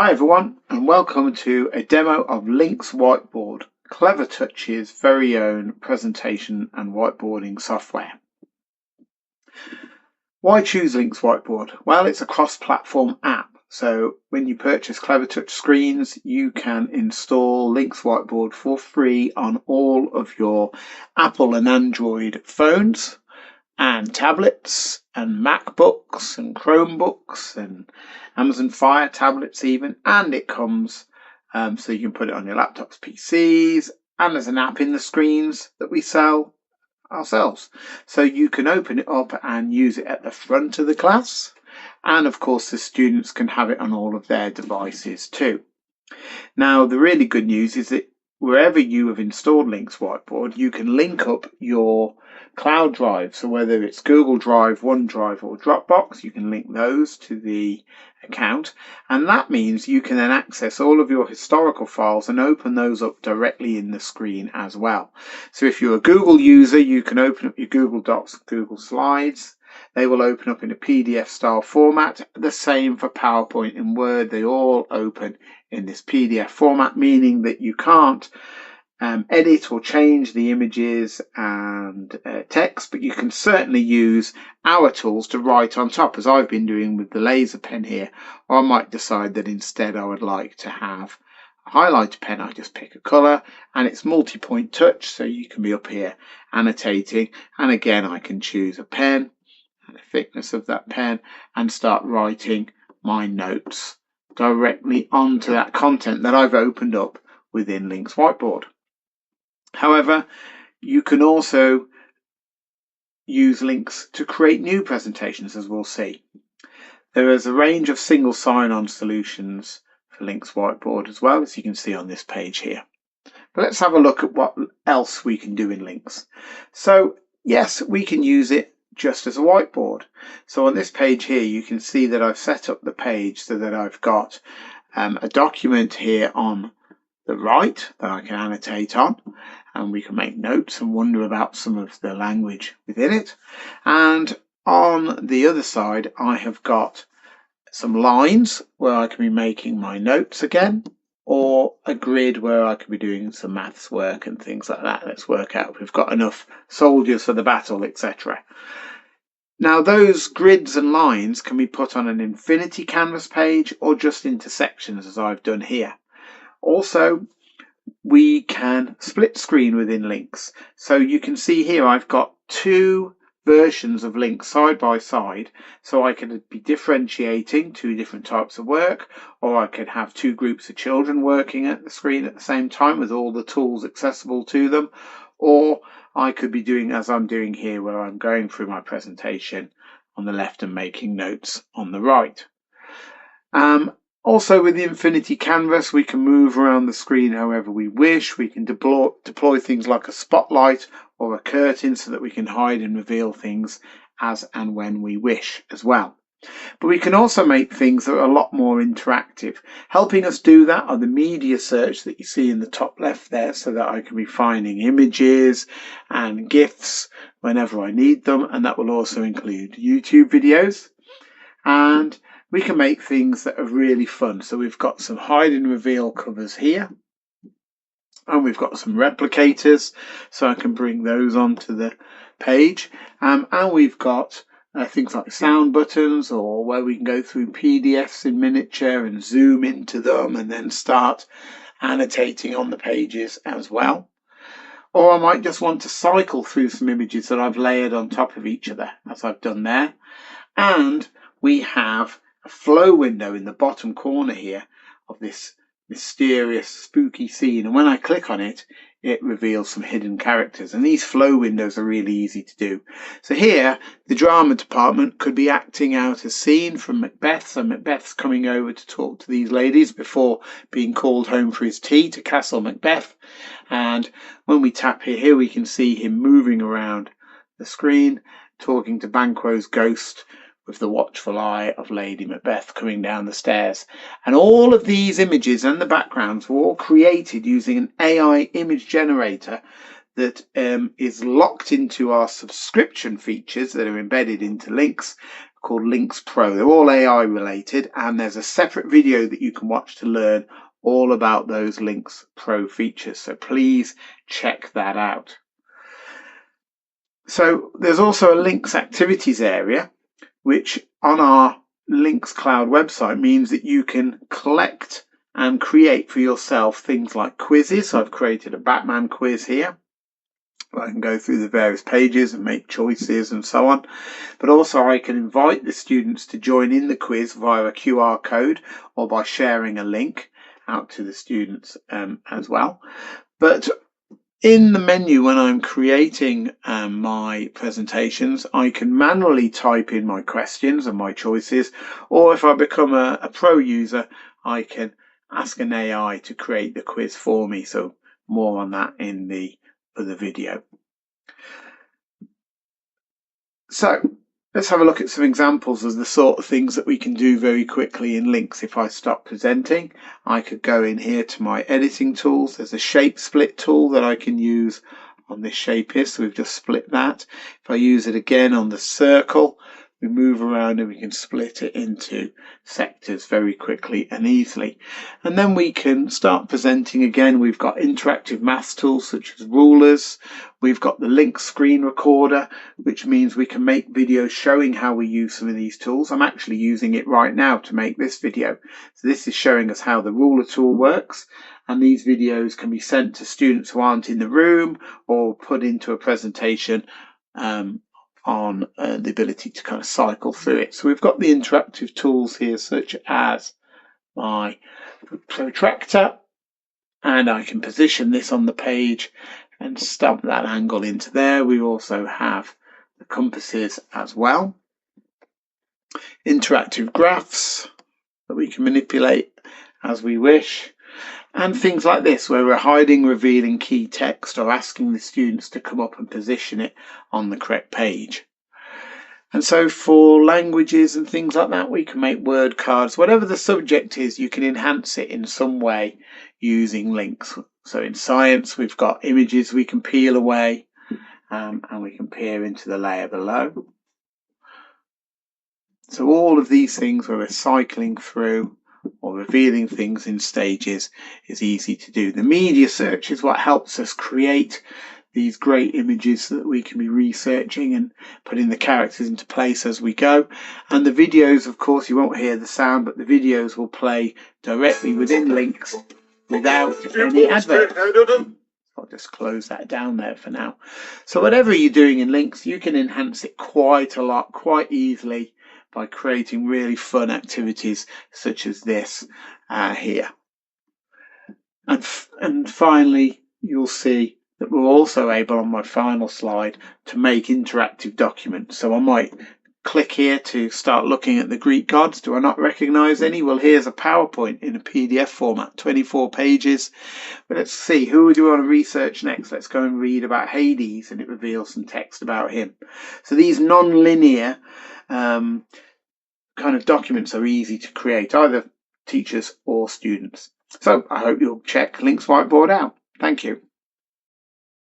Hi everyone, and welcome to a demo of LYNX Whiteboard, Clevertouch's very own presentation and whiteboarding software. Why choose LYNX Whiteboard? Well, it's a cross-platform app, so when you purchase Clevertouch screens, you can install LYNX Whiteboard for free on all of your Apple and Android phones and tablets and MacBooks and Chromebooks and Amazon Fire tablets even, and it comes so you can put it on your laptops, PCs, and there's an app in the screens that we sell ourselves. So you can open it up and use it at the front of the class, and of course the students can have it on all of their devices too. Now the really good news is that wherever you have installed LYNX Whiteboard, you can link up your cloud drive. So whether it's Google Drive, OneDrive or Dropbox, you can link those to the account, and that means you can then access all of your historical files and open those up directly in the screen as well. So if you're a Google user, you can open up your Google Docs, Google Slides. They will open up in a PDF style format. The same for PowerPoint and Word. They all open in this PDF format, meaning that you can't edit or change the images and text, but you can certainly use our tools to write on top, as I've been doing with the laser pen here. Or I might decide that instead I would like to have a highlighter pen. I just pick a colour, and it's multi-point touch, so you can be up here annotating, and again I can choose a pen and the thickness of that pen and start writing my notes directly onto that content that I've opened up within LYNX Whiteboard. However, you can also use LYNX to create new presentations, as we'll see. There is a range of single sign-on solutions for LYNX Whiteboard as well, as you can see on this page here. But let's have a look at what else we can do in LYNX. So yes, we can use it just as a whiteboard. So on this page here, you can see that I've set up the page so that I've got a document here on the right that I can annotate on, and we can make notes and wonder about some of the language within it. And on the other side, I have got some lines where I can be making my notes again, or a grid where I could be doing some maths work and things like that. Let's work out if we've got enough soldiers for the battle, etc. Now those grids and lines can be put on an infinity canvas page or just into sections, as I've done here. Also, we can split screen within LYNX. So you can see here I've got two versions of LYNX side by side, so I could be differentiating two different types of work, or I could have two groups of children working at the screen at the same time with all the tools accessible to them, or I could be doing as I'm doing here, where I'm going through my presentation on the left and making notes on the right. Also with the infinity canvas, we can move around the screen however we wish. We can deploy things like a spotlight or a curtain so that we can hide and reveal things as and when we wish as well. But we can also make things that are a lot more interactive. Helping us do that are the media search that you see in the top left there, so that I can be finding images and GIFs whenever I need them, and that will also include YouTube videos. And we can make things that are really fun. So we've got some hide and reveal covers here, and we've got some replicators, so I can bring those onto the page. And we've got things like sound buttons, or where we can go through PDFs in miniature and zoom into them and then start annotating on the pages as well. Or I might just want to cycle through some images that I've layered on top of each other, as I've done there. And we have a flow window in the bottom corner here of this mysterious spooky scene, and when I click on it, it reveals some hidden characters, and these flow windows are really easy to do. So here the drama department could be acting out a scene from Macbeth, so Macbeth's coming over to talk to these ladies before being called home for his tea to Castle Macbeth. And when we tap here we can see him moving around the screen talking to Banquo's ghost, with the watchful eye of Lady Macbeth coming down the stairs. And all of these images and the backgrounds were all created using an AI image generator that is locked into our subscription features that are embedded into LYNX, called LYNX Pro. They're all AI related, and there's a separate video that you can watch to learn all about those LYNX Pro features. So please check that out. So there's also a LYNX activities area, which on our LYNX Cloud website means that you can collect and create for yourself things like quizzes. So I've created a Batman quiz here. I can go through the various pages and make choices and so on. But also I can invite the students to join in the quiz via a QR code or by sharing a link out to the students as well. But in the menu, when I'm creating my presentations, I can manually type in my questions and my choices, or if I become a pro user, I can ask an AI to create the quiz for me. So more on that in the other video. So let's have a look at some examples of the sort of things that we can do very quickly in LYNX. If I stop presenting, I could go in here to my editing tools. There's a shape split tool that I can use on this shape here. So we've just split that. If I use it again on the circle, we move around and we can split it into sectors very quickly and easily. And then we can start presenting again. We've got interactive maths tools such as rulers. We've got the LYNX screen recorder, which means we can make videos showing how we use some of these tools. I'm actually using it right now to make this video. So this is showing us how the ruler tool works. And these videos can be sent to students who aren't in the room or put into a presentation on the ability to kind of cycle through it. So we've got the interactive tools here, such as my protractor, and I can position this on the page and stamp that angle into there. We also have the compasses as well. Interactive graphs that we can manipulate as we wish. And things like this, where we're hiding, revealing key text or asking the students to come up and position it on the correct page. And so for languages and things like that, we can make word cards. Whatever the subject is, you can enhance it in some way using LYNX. So in science, we've got images we can peel away and we can peer into the layer below. So all of these things where we're cycling through or revealing things in stages is easy to do. The media search is what helps us create these great images so that we can be researching and putting the characters into place as we go. And the videos, of course, you won't hear the sound, but the videos will play directly within LYNX without any advert. I'll just close that down there for now. So whatever you're doing in LYNX, you can enhance it quite a lot, quite easily, by creating really fun activities such as this here. And finally, you'll see that we're also able, on my final slide, to make interactive documents. So I might click here to start looking at the Greek gods. Do I not recognize any? Well, here's a PowerPoint in a PDF format, 24 pages. But let's see, who do we want to research next? Let's go and read about Hades, and it reveals some text about him. So these non-linear kind of documents are easy to create, either teachers or students. So I hope you'll check LYNX Whiteboard out. Thank you.